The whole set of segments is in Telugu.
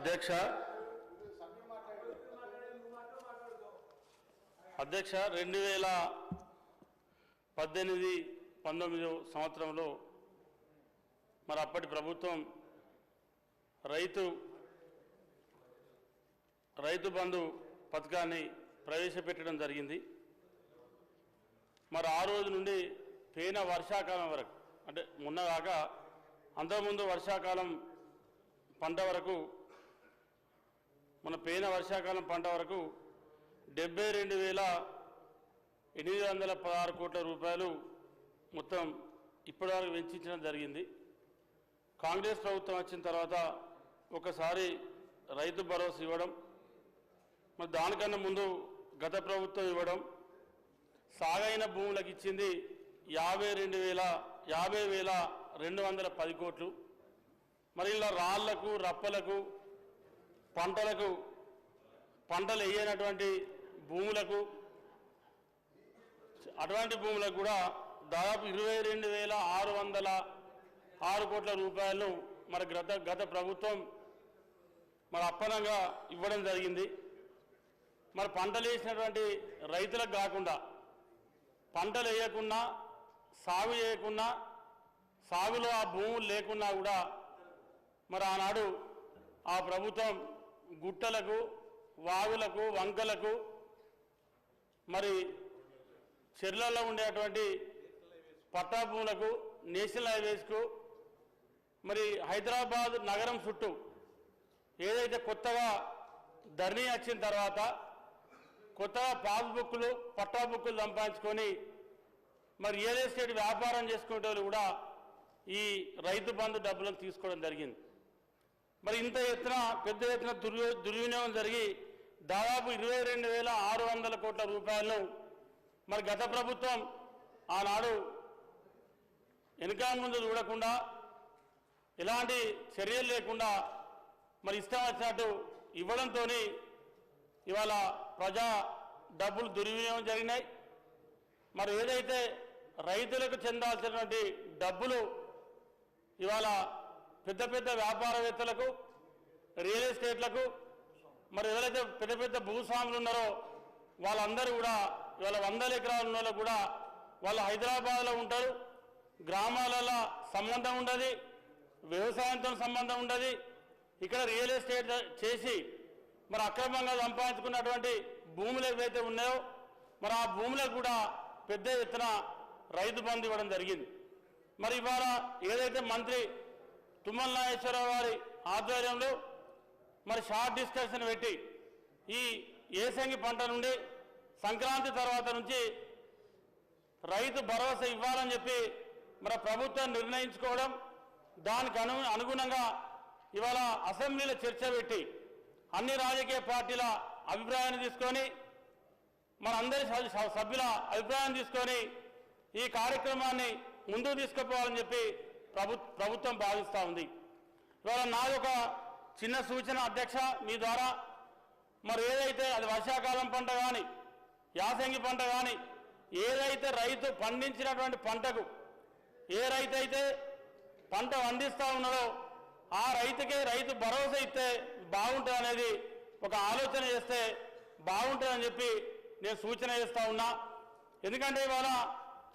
అధ్యక్ష 2018-19 సంవత్సరంలో మరి అప్పటి ప్రభుత్వం రైతు బంధు పథకాన్ని ప్రవేశపెట్టడం జరిగింది. మరి ఆ రోజు నుండి పేన వర్షాకాలం వరకు, అంటే మొన్నగాక అంతకుముందు వర్షాకాలం పంట వరకు, మన పేన వర్షాకాలం పంట వరకు 72,816 కోట్ల రూపాయలు మొత్తం ఇప్పటివరకు వెచ్చించడం జరిగింది. కాంగ్రెస్ ప్రభుత్వం వచ్చిన తర్వాత ఒకసారి రైతు భరోసా ఇవ్వడం, మరి దానికన్నా ముందు గత ప్రభుత్వం ఇవ్వడం, సాగైన భూములకు ఇచ్చింది 50,210 కోట్లు. మరి ఇలా రాళ్లకు రప్పలకు పంటలు వేయనటువంటి భూములకు, అటువంటి భూములకు కూడా దాదాపు 22,606 కోట్ల రూపాయలను మరి గత ప్రభుత్వం మరి అప్పనంగా ఇవ్వడం జరిగింది. మరి పంటలు వేసినటువంటి రైతులకు కాకుండా, పంటలు వేయకున్నా, సాగు చేయకున్నా, సాగులో ఆ భూములు లేకున్నా కూడా మరి ఆనాడు ఆ ప్రభుత్వం గుట్టలకు, వాగులకు, వంకలకు, మరి చెర్లలో ఉండేటువంటి పట్టా భూములకు, నేషనల్ హైవేస్కు, మరి హైదరాబాద్ నగరం చుట్టూ ఏదైతే కొత్తగా ధరణి వచ్చిన తర్వాత కొత్తగా పాస్బుక్లు, పట్టా బుక్కులు సంపాదించుకొని మరి రియల్ ఎస్టేట్ వ్యాపారం చేసుకునే వాళ్ళు కూడా ఈ రైతు బంధు డబ్బులను తీసుకోవడం జరిగింది. మరి ఇంత ఎత్తున పెద్ద ఎత్తున దుర్వినియోగం జరిగి దాదాపు 22,600 కోట్ల రూపాయలను మరి గత ప్రభుత్వం ఆనాడు వెనుక ముందు చూడకుండా, ఎలాంటి చర్యలు లేకుండా మరి ఇష్టం వచ్చినట్టు ఇవ్వడంతో ఇవాళ ప్రజా డబ్బులు దుర్వినియోగం జరిగినాయి. మరి ఏదైతే రైతులకు చెందాల్సినటువంటి డబ్బులు ఇవాళ పెద్ద పెద్ద వ్యాపారవేత్తలకు, రియల్ ఎస్టేట్లకు, మరి ఎవరైతే పెద్ద పెద్ద భూస్వాములు ఉన్నారో వాళ్ళందరూ కూడా ఇవాళ 100 ఎకరాలు ఉన్న వాళ్ళు కూడా వాళ్ళు హైదరాబాద్లో ఉంటారు. గ్రామాలలో సంబంధం ఉండదు, వ్యవసాయంతో సంబంధం ఉండదు. ఇక్కడ రియల్ ఎస్టేట్ చేసి మరి అక్రమంగా సంపాదించుకున్నటువంటి భూములు ఏవైతే ఉన్నాయో మరి ఆ భూములకు కూడా పెద్ద ఎత్తున రైతు బంధు ఇవ్వడం జరిగింది. మరి ఇవాళ ఏదైతే మంత్రి తుమ్మల నాగేశ్వరరావు గారి ఆధ్వర్యంలో మరి షార్ట్ డిస్కషన్ పెట్టి ఈ ఏసంగి పంట నుండి సంక్రాంతి తర్వాత నుంచి రైతు భరోసా ఇవ్వాలని చెప్పి మరి ప్రభుత్వం నిర్ణయించుకోవడం, దానికి అనుగుణంగా ఇవాళ అసెంబ్లీలో చర్చ పెట్టి అన్ని రాజకీయ పార్టీల అభిప్రాయాన్ని తీసుకొని, మన అందరి సభ్యుల అభిప్రాయాన్ని తీసుకొని ఈ కార్యక్రమాన్ని ముందుకు తీసుకుపోవాలని చెప్పి ప్రభుత్వం భావిస్తూ ఉంది. ఇవాళ నాది ఒక చిన్న సూచన అధ్యక్ష, మీ ద్వారా మరి ఏదైతే అది వర్షాకాలం పంట కానీ, యాసంగి పంట కానీ, ఏదైతే రైతు పండించినటువంటి పంటకు ఏ రైతు అయితే పంట పండిస్తూ ఉన్నాడో ఆ రైతుకే రైతు భరోసా ఇస్తే బాగుంటుంది అనేది ఒక ఆలోచన చేస్తే బాగుంటుందని చెప్పి నేను సూచన చేస్తూ ఉన్నా. ఎందుకంటే ఇవాళ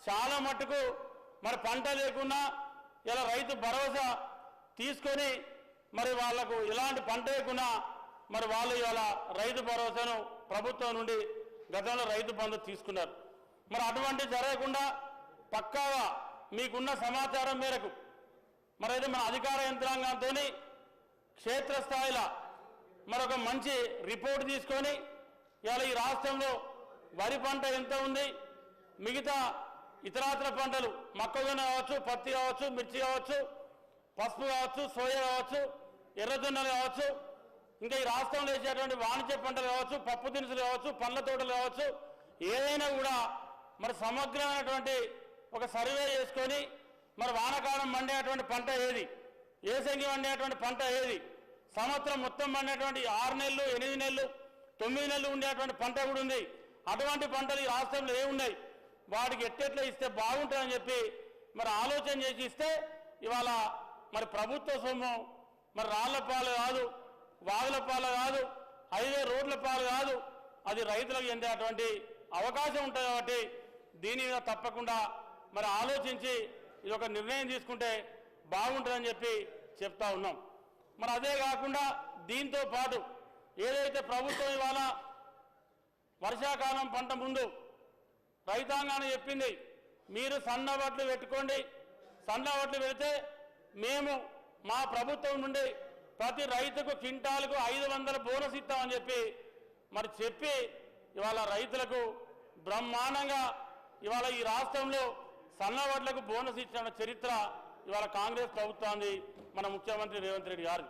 చాలా మట్టుకు మరి పంట లేకున్నా ఇలా రైతు భరోసా తీసుకొని మరి వాళ్లకు ఎలాంటి పంట లేకున్నా మరి వాళ్ళు ఇవాళ రైతు భరోసాను ప్రభుత్వం నుండి గతంలో రైతు బంధు తీసుకున్నారు. మరి అటువంటి జరగకుండా పక్కాగా మీకున్న సమాచారం మేరకు మరి అయితే మన అధికార యంత్రాంగంతో క్షేత్రస్థాయిలో మరొక మంచి రిపోర్ట్ తీసుకొని ఇవాళ ఈ రాష్ట్రంలో వరి పంట ఎంత ఉంది, మిగతా ఇతరాతర పంటలు మొక్కజొన్న కావచ్చు, పత్తి కావచ్చు, మిర్చి కావచ్చు, పసుపు కావచ్చు, సోయా కావచ్చు, ఎర్రజొన్నలు కావచ్చు, ఇంకా ఈ రాష్ట్రంలో వేసేటువంటి వాణిజ్య పంటలు కావచ్చు, పప్పు దినుసులు కావచ్చు, పండ్ల తోటలు కావచ్చు, ఏదైనా కూడా మరి సమగ్రమైనటువంటి ఒక సర్వే చేసుకొని మరి వానాకాలం పండేటువంటి పంట ఏది, ఏసంగి పండేటువంటి పంట ఏది, సంవత్సరం మొత్తం పండేటువంటి 6 నెలలు, 8 నెలలు, 9 నెలలు ఉండేటువంటి పంట కూడా ఉంది. అటువంటి పంటలు ఈ రాష్ట్రంలో ఏమున్నాయి, వాటికి ఎట్టెట్లా ఇస్తే బాగుంటుందని చెప్పి మరి ఆలోచన చేసి ఇస్తే ఇవాళ మరి ప్రభుత్వ సొమ్ము మరి రాళ్లపాలు కాదు, వాగుల పాలు కాదు, హైవే రోడ్ల పాలు కాదు, అది రైతులకు చెందేటువంటి అవకాశం ఉంటుంది. కాబట్టి దీని మీద తప్పకుండా మరి ఆలోచించి ఇది ఒక నిర్ణయం తీసుకుంటే బాగుంటుందని చెప్పి చెప్తా ఉన్నాం. మరి అదే కాకుండా దీంతో పాటు ఏదైతే ప్రభుత్వం ఇవాళ వర్షాకాలం పంట ముందు రైతాంగాన్ని చెప్పింది, మీరు సన్న వడ్లు పెట్టుకోండి, సన్న వడ్లు పెడితే మేము మా ప్రభుత్వం నుండి ప్రతి రైతుకు క్వింటాలకు 500 బోనస్ ఇస్తామని చెప్పి ఇవాళ రైతులకు బ్రహ్మాండంగా ఇవాళ ఈ రాష్ట్రంలో సన్న వడ్లకు బోనస్ ఇచ్చిన చరిత్ర ఇవాళ కాంగ్రెస్ ప్రభుత్వాన్ని మన ముఖ్యమంత్రి రేవంత్ రెడ్డి గారు.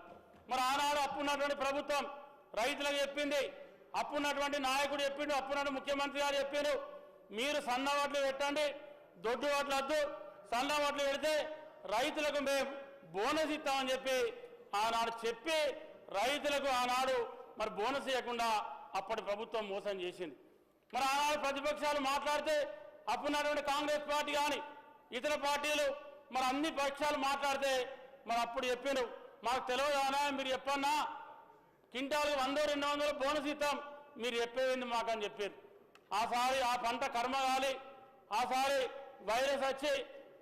మరి ఆనాడు అప్పున్నటువంటి ప్రభుత్వం రైతులకు చెప్పింది, అప్పున్నటువంటి నాయకుడు చెప్పిండు, అప్పున్నటువంటి ముఖ్యమంత్రి గారు చెప్పిండు, మీరు సన్న వడ్లు పెట్టండి, దొడ్డు వడ్లు వద్దు, సన్న వడ్లు పెడితే రైతులకు మేము బోనస్ ఇస్తామని చెప్పి ఆనాడు చెప్పి రైతులకు ఆనాడు మరి బోనస్ ఇవ్వకుండా అప్పటి ప్రభుత్వం మోసం చేసింది. మరి ఆనాడు ప్రతిపక్షాలు మాట్లాడితే అప్పున్నటువంటి కాంగ్రెస్ పార్టీ కానీ ఇతర పార్టీలు మరి అన్ని పక్షాలు మాట్లాడితే మరి అప్పుడు చెప్పారు, మాకు తెలియదానా, మీరు చెప్పన్నా క్వింటాల్కి 100-200 బోనస్ ఇస్తాం, మీరు చెప్పేది మాకని చెప్పారు. ఆసారి ఆ పంట కర్మ కాలి, ఆసారి వైరస్ వచ్చి,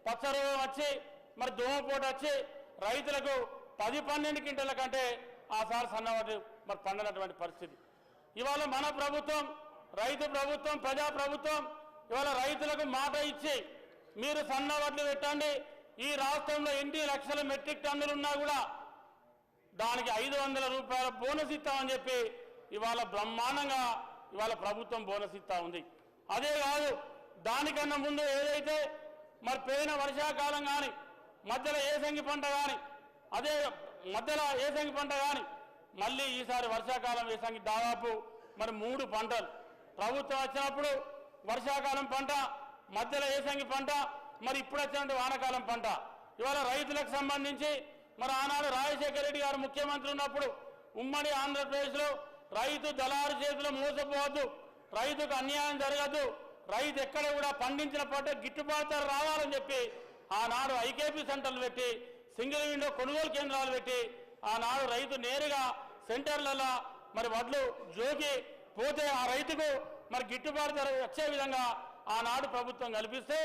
పచ్చరోగం వచ్చి, మరి దోమపోటు వచ్చి రైతులకు 10-12 క్వింటాల కంటే ఆసారి సన్నవాటి మరి పండనటువంటి పరిస్థితి. ఇవాళ మన ప్రభుత్వం రైతు ప్రభుత్వం, ప్రజా ప్రభుత్వం ఇవాళ రైతులకు మాట ఇచ్చి మీరు సన్న వడ్లు పెట్టండి, ఈ రాష్ట్రంలో 8 లక్షల మెట్రిక్ టన్నులు ఉన్నా కూడా దానికి 500 రూపాయల బోనస్ ఇస్తామని చెప్పి ఇవాళ బ్రహ్మాండంగా ఇవాళ ప్రభుత్వం బోనస్ ఇస్తా ఉంది. అదే కాదు, దానికన్నా ముందు ఏదైతే మరి పోయిన వర్షాకాలం కానీ మధ్యలో ఏసంగి పంట కానీ అదే మధ్యలో ఏసంగి పంట కానీ మళ్ళీ ఈసారి వర్షాకాలం ఏసంగి దాదాపు మరి 3 పంటలు ప్రభుత్వం వచ్చినప్పుడు వర్షాకాలం పంట, మధ్యలో ఏసంగి పంట, మరి ఇప్పుడు వచ్చినట్టు వానాకాలం పంట. ఇవాళ రైతులకు సంబంధించి మరి ఆనాడు రాజశేఖర రెడ్డి గారు ముఖ్యమంత్రి ఉన్నప్పుడు ఉమ్మడి ఆంధ్రప్రదేశ్లో రైతు దళారు చేతిలో మోసపోవద్దు, రైతుకు అన్యాయం జరగద్దు, రైతు ఎక్కడ కూడా పండించిన పంట గిట్టుబాటు ధర రావాలని చెప్పి ఆనాడు ఐకేపీ సెంటర్లు పెట్టి, సింగిల్ విండో కొనుగోలు కేంద్రాలు పెట్టి ఆనాడు రైతు నేరుగా సెంటర్లలో మరి వడ్లు జోకి పోతే ఆ రైతుకు మరి గిట్టుబాటు ధర వచ్చే విధంగా ఆనాడు ప్రభుత్వం కల్పిస్తే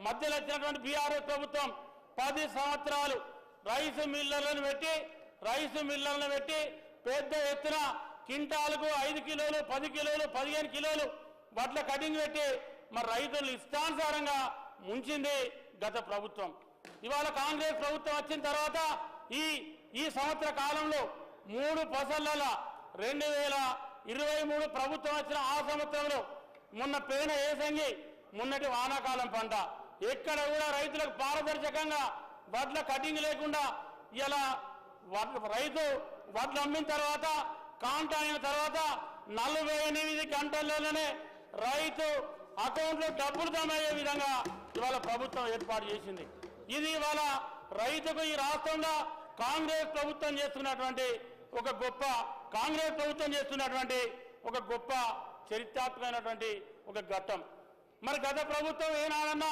మధ్యలో వచ్చినటువంటి బీఆర్ఎస్ ప్రభుత్వం 10 సంవత్సరాలు రైసు మిల్లర్లను పెట్టి పెద్ద ఎత్తున క్వింటాలకు 5 కిలోలు, 10 కిలోలు, 15 కిలోలు వడ్ల కటింగ్ పెట్టి మరి రైతులు ఇష్టానుసారంగా ముంచింది గత ప్రభుత్వం. ఇవాళ కాంగ్రెస్ ప్రభుత్వం వచ్చిన తర్వాత ఈ సంవత్సర కాలంలో 3 ఫసళ్ళ 2023 ప్రభుత్వం వచ్చిన ఆ సంవత్సరంలో మొన్న పేన ఏసంగి, మొన్నటి వానాకాలం పంట ఎక్కడ కూడా రైతులకు పారదర్శకంగా వడ్ల కటింగ్ లేకుండా ఇలా రైతు వడ్లు అమ్మిన తర్వాత కాంట అయిన తర్వాత 48 గంటల్లోనే రైతు అకౌంట్లో డబ్బులు జమ అయ్యే విధంగా ఇవాళ ప్రభుత్వం ఏర్పాటు చేసింది. ఇది ఇవాళ రైతుకు ఈ రాష్ట్రంలో కాంగ్రెస్ ప్రభుత్వం చేస్తున్నటువంటి ఒక గొప్ప చరిత్రాత్మకమైనటువంటి ఒక ఘట్టం. మరి గత ప్రభుత్వం ఏనాడన్నా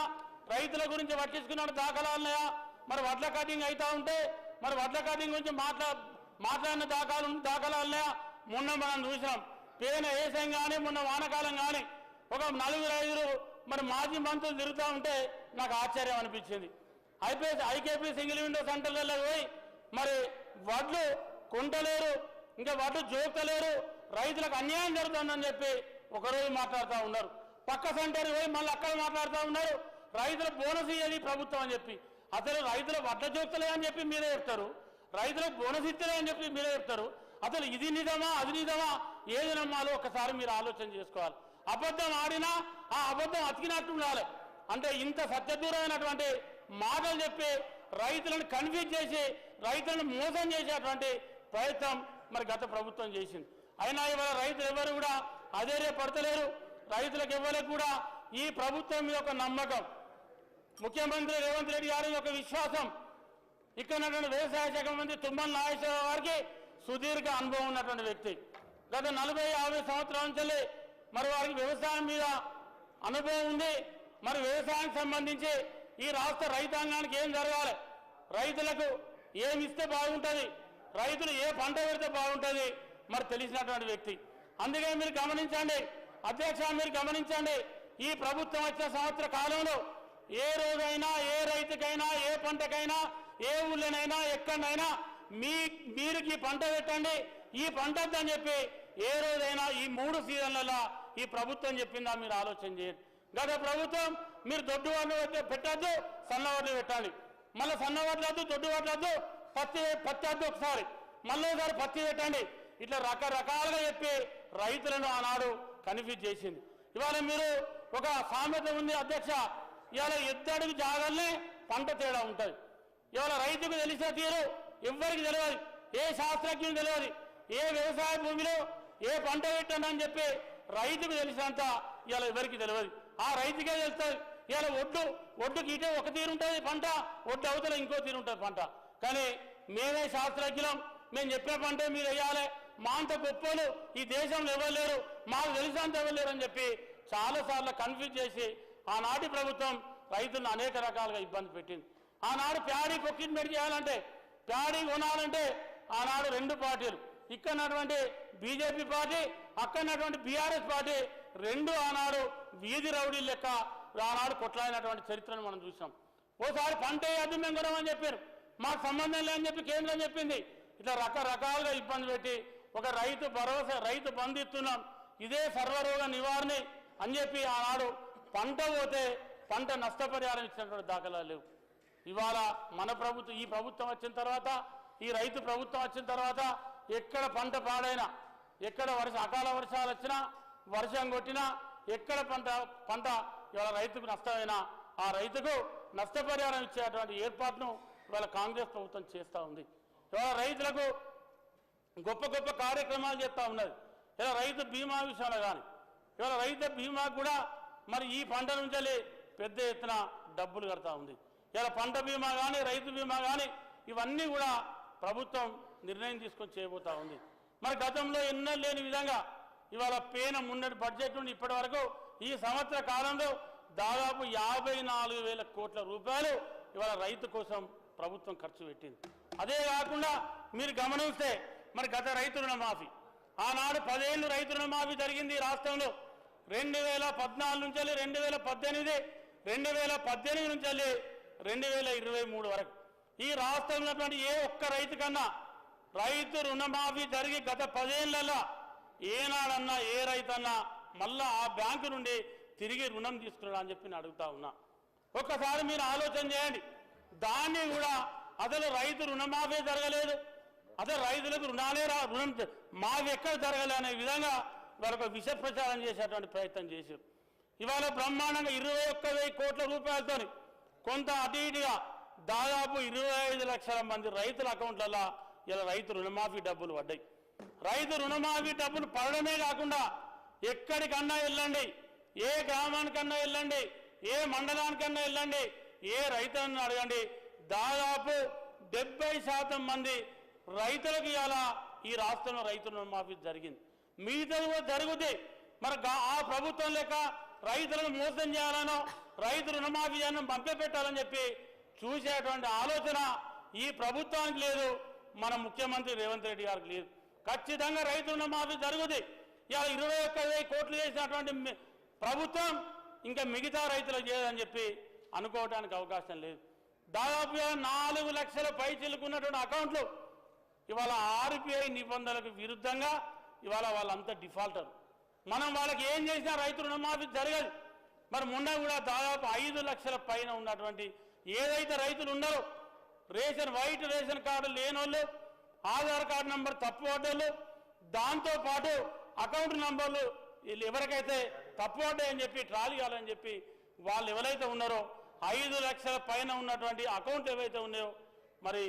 రైతుల గురించి పట్టించుకున్న దాఖలాలు ఉన్నాయా? మరి వడ్ల కటింగ్ అవుతా ఉంటే మరి వడ్ల కటింగ్ గురించి మాట్లాడిన దాఖలాలు ఉన్నాయా? మొన్న మనం చూసినాం, పేన ఏసం కానీ మొన్న వానకాలం కానీ ఒక 4-5 మరి మాజీ మంత్రులు తిరుగుతూ ఉంటే నాకు ఆశ్చర్యం అనిపించింది. ఐకేపీ సింగిల్ విండో సెంటర్లలో పోయి మరి వడ్లు కొంటలేరు, ఇంకా వడ్లు జోక్తలేరు, రైతులకు అన్యాయం జరుగుతుందని చెప్పి ఒకరోజు మాట్లాడుతూ ఉన్నారు. పక్క సెంటర్ పోయి మళ్ళీ అక్కడ మాట్లాడుతూ ఉన్నారు, రైతుల బోనస్ ఇయ్యేది ప్రభుత్వం అని చెప్పి. అసలు రైతుల వడ్ల జోక్తలే అని చెప్పి మీరే చెప్తారు, రైతులకు బోనస్ ఇస్తలే అని చెప్పి మీరే చెప్తారు. అసలు ఇది నిజమా అది నిజమా ఏది నమ్మాలో ఒకసారి మీరు ఆలోచన చేసుకోవాలి. అబద్ధం ఆడినా ఆ అబద్ధం అతికినట్టు ఉండాలి. అంటే ఇంత సత్యదూరమైనటువంటి మాటలు చెప్పి రైతులను కన్ఫ్యూజ్ చేసి రైతులను మోసం చేసేటువంటి ప్రయత్నం మరి గత ప్రభుత్వం చేసింది. అయినా ఇవాళ రైతులు ఎవరు కూడా అధైర్యపడతలేరు. రైతులకు ఎవరికి కూడా ఈ ప్రభుత్వం మీద ఒక నమ్మకం, ముఖ్యమంత్రి రేవంత్ రెడ్డి గారి యొక్క విశ్వాసం, ఇక్కడ ఉన్నటువంటి వ్యవసాయ శాఖ మంత్రి తుమ్మల నాగేశ్వరరావు గారికి సుదీర్ఘ అనుభవం ఉన్నటువంటి వ్యక్తి. గత 40-50 సంవత్సరాల నుంచి మరి వారికి వ్యవసాయం మీద అనుభవం ఉంది. మరి వ్యవసాయానికి సంబంధించి ఈ రాష్ట్ర రైతాంగానికి ఏం జరగాలి, రైతులకు ఏమి ఇస్తే బాగుంటుంది, రైతులు ఏ పంట పెడితే బాగుంటుంది మరి తెలిసినటువంటి వ్యక్తి. అందుకే మీరు గమనించండి అధ్యక్ష, మీరు గమనించండి, ఈ ప్రభుత్వం వచ్చే సంవత్సర కాలంలో ఏ రోజైనా ఏ రైతుకైనా ఏ పంటకైనా ఏ ఊళ్ళోనైనా ఎక్కడైనా మీరు ఈ పంట పెట్టండి, ఈ పంట అని చెప్పి ఏ రోజైనా ఈ 3 సీజన్లలో ఈ ప్రభుత్వం చెప్పిందా మీరు ఆలోచన చేయండి. గత ప్రభుత్వం మీరు దొడ్డు వడ్లు పెట్టద్దు, సన్న వడ్లు పెట్టాలి, మళ్ళీ సన్న వడ్లు వద్దు, దొడ్డు వడ్లు వద్దు, పత్తి వద్దు, ఒకసారి మళ్ళీ ఒకసారి పత్తి పెట్టండి, ఇట్లా రకరకాలుగా చెప్పి రైతులను ఆనాడు కన్ఫ్యూజ్ చేసింది. ఇవాళ మీరు ఒక సామెత ఉంది అధ్యక్ష, ఇవాళ ఎద్దడికి జాగల్నే పంట తేడా ఉంటుంది. ఇవాళ రైతుకు తెలిసిన తీరు ఎవ్వరికి తెలియదు, ఏ శాస్త్రజ్ఞులు తెలియదు, ఏ వ్యవసాయ భూమిలో ఏ పంట పెట్టండి అని చెప్పి రైతుకు తెలిసినంత ఇవాళ ఎవరికి తెలియదు, ఆ రైతుకే తెలుస్తుంది. ఇవాళ ఒడ్డుకి ఇటే ఒక తీరు ఉంటుంది పంట, ఒడ్డు అవతల ఇంకో తీరు ఉంటుంది పంట. కానీ మేమే శాస్త్రజ్ఞులం, మేము చెప్పిన పంటే మీరు వేయాలి, మా అంత గొప్పలు ఈ దేశంలో ఎవరు లేరు, మాకు తెలిసినంత ఎవరు లేరు అని చెప్పి చాలాసార్లు కన్ఫ్యూజ్ చేసి ఆనాటి ప్రభుత్వం రైతులను అనేక రకాలుగా ఇబ్బంది పెట్టింది. ఆనాడు ప్యాడీ ప్రొక్యూర్మెంట్ చేయాలంటే, ప్యాడీ కొనాలంటే ఆనాడు 2 పార్టీలు, ఇక్కడటువంటి బీజేపీ పార్టీ, అక్కడటువంటి బీఆర్ఎస్ పార్టీ 2 ఆనాడు వీధి రౌడీ లెక్క ఆనాడు కొట్లాడినటువంటి చరిత్రను మనం చూసాం. ఓసారి పంట వేయద్దు మేము కొనమని చెప్పారు, మాకు సంబంధం లేదని చెప్పి కేంద్రం చెప్పింది. ఇట్లా రకరకాలుగా ఇబ్బంది పెట్టి ఒక రైతు భరోసా, రైతు బంధు ఇస్తున్నాం, ఇదే సర్వరోగ నివారణ అని చెప్పి ఆనాడు పంట పోతే పంట నష్టపరిహారం ఇచ్చినటువంటి దాఖలాలు లేవు. ఇవాళ మన ప్రభుత్వం, ఈ ప్రభుత్వం వచ్చిన తర్వాత, ఈ రైతు ప్రభుత్వం వచ్చిన తర్వాత ఎక్కడ పంట పాడైనా, ఎక్కడ అకాల వర్షాలు వచ్చినా, వర్షం కొట్టినా, ఎక్కడ పంట ఇవాళ రైతుకు నష్టమైనా ఆ రైతుకు నష్టపరిహారం ఇచ్చేటువంటి ఏర్పాటును ఇవాళ కాంగ్రెస్ ప్రభుత్వం చేస్తూ ఉంది. ఇవాళ రైతులకు గొప్ప గొప్ప కార్యక్రమాలు చేస్తూ ఉన్నది. ఇలా రైతు బీమా విషయంలో కానీ, ఇవాళ రైతు బీమా కూడా మరి ఈ పంట నుంచి పెద్ద ఎత్తున డబ్బులు కడతా ఉంది. ఇలా పంట బీమా కానీ, రైతు బీమా కానీ ఇవన్నీ కూడా ప్రభుత్వం నిర్ణయం తీసుకొని చేయబోతా ఉంది. మరి గతంలో ఎన్నో లేని విధంగా ఇవాళ మున్నటి బడ్జెట్ నుండి ఇప్పటి వరకు ఈ సంవత్సర కాలంలో దాదాపు 54,000 కోట్ల రూపాయలు ఇవాళ రైతు కోసం ప్రభుత్వం ఖర్చు పెట్టింది. అదే కాకుండా మీరు గమనిస్తే మరి గత రైతు రుణమాఫీ, ఆనాడు 10 ఏళ్ళు రైతు రుణమాఫీ జరిగింది ఈ రాష్ట్రంలో. 2014 నుంచి 2018, 2018 నుంచి 2023 వరకు ఈ రాష్ట్రంలో ఉన్నటువంటి ఏ ఒక్క రైతు కన్నా రైతు రుణమాఫీ జరిగి గత 10 ఏళ్లలో ఏనాడన్నా ఏ రైతన్నా మళ్ళా ఆ బ్యాంకు నుండి తిరిగి రుణం తీసుకున్నాడు అని చెప్పి నేను అడుగుతా ఉన్నా. ఒక్కసారి మీరు ఆలోచన చేయండి. దాన్ని కూడా అసలు రైతు రుణమాఫీ జరగలేదు, అసలు రైతులకు రుణం మాఫీ ఎక్కడ జరగలే అనే విధంగా వాళ్ళకు విష ప్రచారం చేసేటువంటి ప్రయత్నం చేశారు. ఇవాళ బ్రహ్మాండంగా 21,000 కోట్ల రూపాయలతో కొంత అటు ఇటుగా దాదాపు 25 లక్షల మంది రైతుల అకౌంట్లలో ఇలా రైతు రుణమాఫీ డబ్బులు పడ్డాయి. రైతు రుణమాఫీ డబ్బులు పడడమే కాకుండా ఎక్కడికన్నా వెళ్ళండి, ఏ గ్రామానికన్నా వెళ్ళండి, ఏ మండలానికన్నా వెళ్ళండి, ఏ రైతులను అడగండి, దాదాపు 70% మంది రైతులకు ఇలా ఈ రాష్ట్రంలో రైతు రుణమాఫీ జరిగింది. మిగతా కూడా జరుగుతుంది. మరి ఆ ప్రభుత్వం లేక రైతులను మోసం చేయాలనో రైతు రుణమాఫీ చేయడం పంపిపెట్టాలని చెప్పి చూసేటువంటి ఆలోచన ఈ ప్రభుత్వానికి లేదు, మన ముఖ్యమంత్రి రేవంత్ రెడ్డి గారికి లేదు. ఖచ్చితంగా రైతు రుణమాఫీ జరుగుతుంది. ఇలా 21,000 కోట్లు చేసినటువంటి ప్రభుత్వం ఇంకా మిగతా రైతులకు చేయదని చెప్పి అనుకోవడానికి అవకాశం లేదు. దాదాపుగా 4 లక్షల పైచిలుకున్నటువంటి అకౌంట్లు ఇవాళ ఆర్బీఐ నిబంధనలకు విరుద్ధంగా ఇవాళ వాళ్ళంతా డిఫాల్టర్. మనం వాళ్ళకి ఏం చేసినా రైతు రుణమాఫీ జరగదు. మరి మొన్న కూడా దాదాపు 5 లక్షల పైన ఉన్నటువంటి ఏదైతే రైతులు ఉన్నారో వైట్ రేషన్ కార్డు లేనోళ్ళు, ఆధార్ కార్డు నంబర్ తప్పు పడ్డోళ్ళు, దాంతోపాటు అకౌంట్ నంబర్లు ఎవరికైతే తప్పు పడ్డాయని చెప్పి ట్రాలీ చేయాలని చెప్పి వాళ్ళు ఎవరైతే ఉన్నారో 5 లక్షల పైన ఉన్నటువంటి అకౌంట్లు ఏవైతే ఉన్నాయో మరి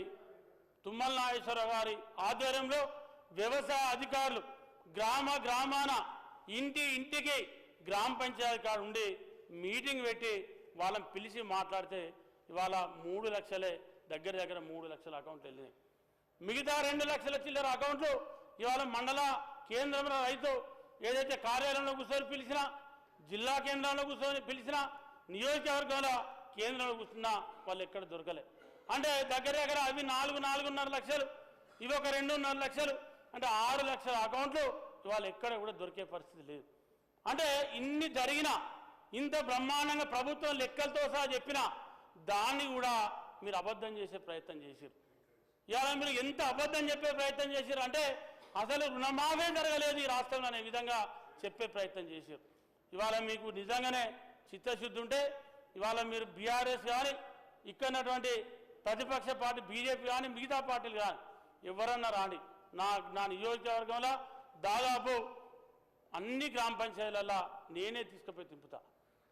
తుమ్మల నాగేశ్వరరావు గారి ఆధ్వర్యంలో వ్యవసాయ అధికారులు గ్రామాన ఇంటికి గ్రామ పంచాయతీ కాడ ఉండి మీటింగ్ పెట్టి వాళ్ళని పిలిచి మాట్లాడితే ఇవాళ 3 లక్షలే దగ్గర 3 లక్షల అకౌంట్లు వెళ్ళినాయి. మిగతా 2 లక్షల చిల్లర అకౌంట్లు ఇవాళ మండల కేంద్రంలో రైతు ఏదైతే కార్యాలయంలో కూర్చొని పిలిచినా, జిల్లా కేంద్రంలో కూర్చొని పిలిచినా, నియోజకవర్గంలో కేంద్రంలో కూర్చున్నా వాళ్ళు ఎక్కడ దొరకలే. అంటే దగ్గర అవి 4.5 లక్షలు ఇవి ఒక 2.5 లక్షలు అంటే 6 లక్షల అకౌంట్లు ఇవాళ ఎక్కడ కూడా దొరికే పరిస్థితి లేదు. అంటే ఇన్ని జరిగినా ఇంత బ్రహ్మాండంగా ప్రభుత్వం లెక్కలతో సహా చెప్పినా దాన్ని కూడా మీరు అబద్ధం చేసే ప్రయత్నం చేశారు. ఇవాళ మీరు ఎంత అబద్ధం చెప్పే ప్రయత్నం చేశారు అంటే అసలు రుణమాఫీ జరగలేదు ఈ రాష్ట్రంలో అనే విధంగా చెప్పే ప్రయత్నం చేశారు. ఇవాళ మీకు నిజంగానే చిత్తశుద్ధి ఉంటే ఇవాళ మీరు బీఆర్ఎస్ కానీ ఇక్కడటువంటి ప్రతిపక్ష పార్టీ బీజేపీ కానీ మిగతా పార్టీలు కానీ ఎవరన్నా రాండి, నా నియోజకవర్గంలో దాదాపు అన్ని గ్రామ పంచాయతీలలో నేనే తీసుకుపోయి తింపుతా.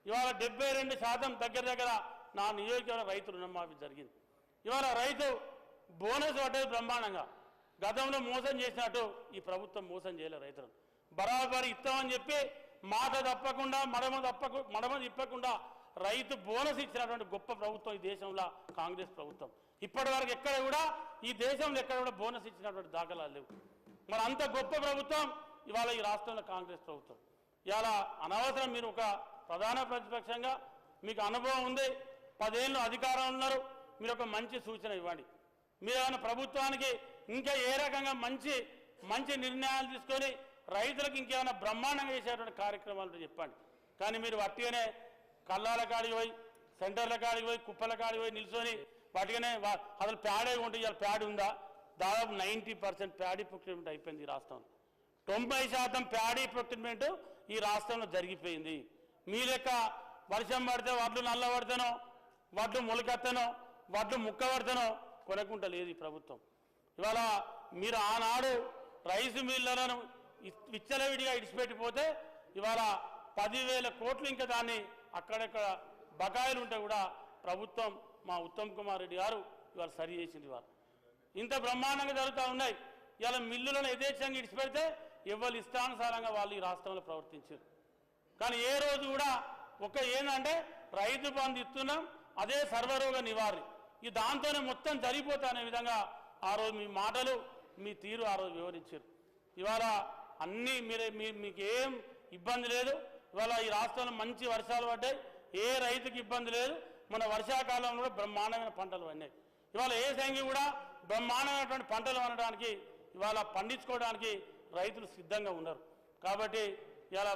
ఇవాళ 72% దగ్గర నా నియోజకవర్గ రైతు రుణమాఫీ జరిగింది. ఇవాళ రైతు బోనస్ పడ్డది బ్రహ్మాండంగా. గతంలో మోసం చేసినట్టు ఈ ప్రభుత్వం మోసం చేయలేదు. రైతులను బరాబరి ఇస్తామని చెప్పి మాట తప్పకుండా మడమ తిప్పకుండా రైతు బోనస్ ఇచ్చినటువంటి గొప్ప ప్రభుత్వం ఈ దేశంలో కాంగ్రెస్ ప్రభుత్వం. ఇప్పటి వరకు ఎక్కడ కూడా ఈ దేశంలో ఎక్కడ కూడా బోనస్ ఇచ్చినటువంటి దాఖలాలు లేవు. మరి అంత గొప్ప ప్రభుత్వం ఇవాళ ఈ రాష్ట్రంలో కాంగ్రెస్ ప్రభుత్వం. ఇవాళ అనవసరం మీరు ఒక ప్రధాన ప్రతిపక్షంగా మీకు అనుభవం ఉంది, 10 ఏళ్ళు అధికారంలో ఉన్నారు, మీరు ఒక మంచి సూచన ఇవ్వండి. మీరు ఏమైనా ప్రభుత్వానికి ఇంకా ఏ రకంగా మంచి నిర్ణయాలు తీసుకొని రైతులకు ఇంకేమైనా బ్రహ్మాండంగా చేసేటువంటి కార్యక్రమాలు చెప్పండి. కానీ మీరు వట్టిగానే కళ్ళాల కాడికి పోయి సెంటర్ల కాడికి పోయి కుప్పల కాడికి పోయి నిల్చొని వాటిగానే అసలు ప్యాడే ఉంటే ఇవాళ ప్యాడ్ ఉందా? దాదాపు 90% ప్యాడీ ప్రొక్యూర్మెంట్ అయిపోయింది ఈ రాష్ట్రంలో. 90% ప్యాడీ ప్రొక్యూర్మెంట్ ఈ రాష్ట్రంలో జరిగిపోయింది. మీ లెక్క వర్షం పడితే వడ్లు నల్ల పడితేనో వడ్లు మొలకెత్తనో వడ్లు ముక్క పడితేనో కొనకుండా లేదు ఈ ప్రభుత్వం. ఇవాళ మీరు ఆనాడు రైసు మిల్లులను విచ్చలవిడిగా ఇడిచిపెట్టిపోతే ఇవాళ 10,000 కోట్లు ఇంకా దాన్ని అక్కడెక్కడ బకాయిలు ఉంటే కూడా ప్రభుత్వం మా ఉత్తమ్ కుమార్ రెడ్డి గారు ఇవాళ సరి చేసింది. ఇవాళ ఇంత బ్రహ్మాండంగా జరుగుతూ ఉన్నాయి. ఇవాళ మిల్లులను యథేచ్ఛంగా ఇడిచిపెడితే ఎవరు ఇష్టానుసారంగా వాళ్ళు ఈ రాష్ట్రంలో ప్రవర్తించారు. కానీ ఏ రోజు కూడా ఏంటంటే రైతు బంధు ఇస్తున్నాం, అదే సర్వరోగ నివారణ, ఈ దాంతోనే మొత్తం జరిగిపోతా అనే విధంగా ఆ రోజు మీ మాటలు మీ తీరు ఆ రోజు వివరించారు. ఇవాళ అన్నీ మీకు ఏం ఇబ్బంది లేదు. ఇవాళ ఈ రాష్ట్రంలో మంచి వర్షాలు పడ్డాయి, ఏ రైతుకి ఇబ్బంది లేదు. మన వర్షాకాలంలో కూడా బ్రహ్మాండమైన పంటలు పడినాయి. ఇవాళ ఏ సంఖ్య కూడా బ్రహ్మాండమైనటువంటి పంటలు అనడానికి ఇవాళ పండించుకోవడానికి రైతులు సిద్ధంగా ఉన్నారు. కాబట్టి ఇవాళ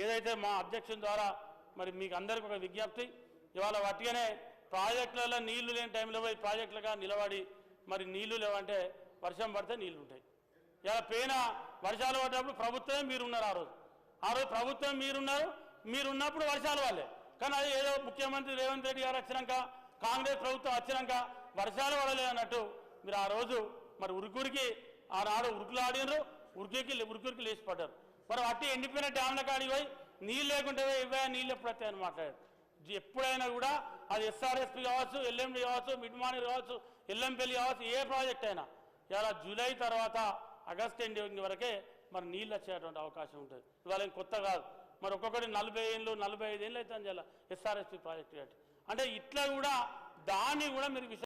ఏదైతే మా అధ్యక్షుని ద్వారా మరి మీకు అందరికీ ఒక విజ్ఞప్తి, ఇవాళ వట్టిగానే ప్రాజెక్టులలో నీళ్లు లేని టైంలో పోయి ప్రాజెక్టులుగా నిలబడి మరి నీళ్లు లేవంటే వర్షం పడితే నీళ్లు ఉంటాయి. ఇలా పైన వర్షాలు పడ్డప్పుడు ప్రభుత్వమే మీరున్నారు. ఆ రోజు ప్రభుత్వం మీరున్నప్పుడు వర్షాలు వాళ్ళే. కానీ అది ఏదో ముఖ్యమంత్రి రేవంత్ రెడ్డి గారు వచ్చినాక కాంగ్రెస్ ప్రభుత్వం వచ్చినాక వర్షాలు పడలే అన్నట్టు మీరు ఆ రోజు మరి ఆనాడు ఉరుకులాడినరు, ఉరికి లేచి పడ్డారు. మరి అట్టి ఎండిపోయిన డ్యామ్ల కాడికి పోయి నీళ్ళు లేకుంటే నీళ్ళు ఎప్పుడు వస్తాయని మాట్లాడారు. ఎప్పుడైనా కూడా అది ఎస్ఆర్ఎస్పీ కావచ్చు, ఎల్ఎండి కావచ్చు, మిడ్మాని కావచ్చు, ఎల్ఎంపల్లి కావచ్చు, ఏ ప్రాజెక్ట్ అయినా ఇలా జూలై తర్వాత ఆగస్టు ఎండింగ్ వరకే మరి నీళ్ళు వచ్చేటువంటి అవకాశం ఉంటుంది. ఇవాళ కొత్త కాదు. మరి ఒక్కొక్కటి 40 ఏళ్ళు 45 ఏళ్ళు అయితే ఎస్ఆర్ఎస్పీ ప్రాజెక్టు అంటే ఇట్లా కూడా దాన్ని కూడా మీరు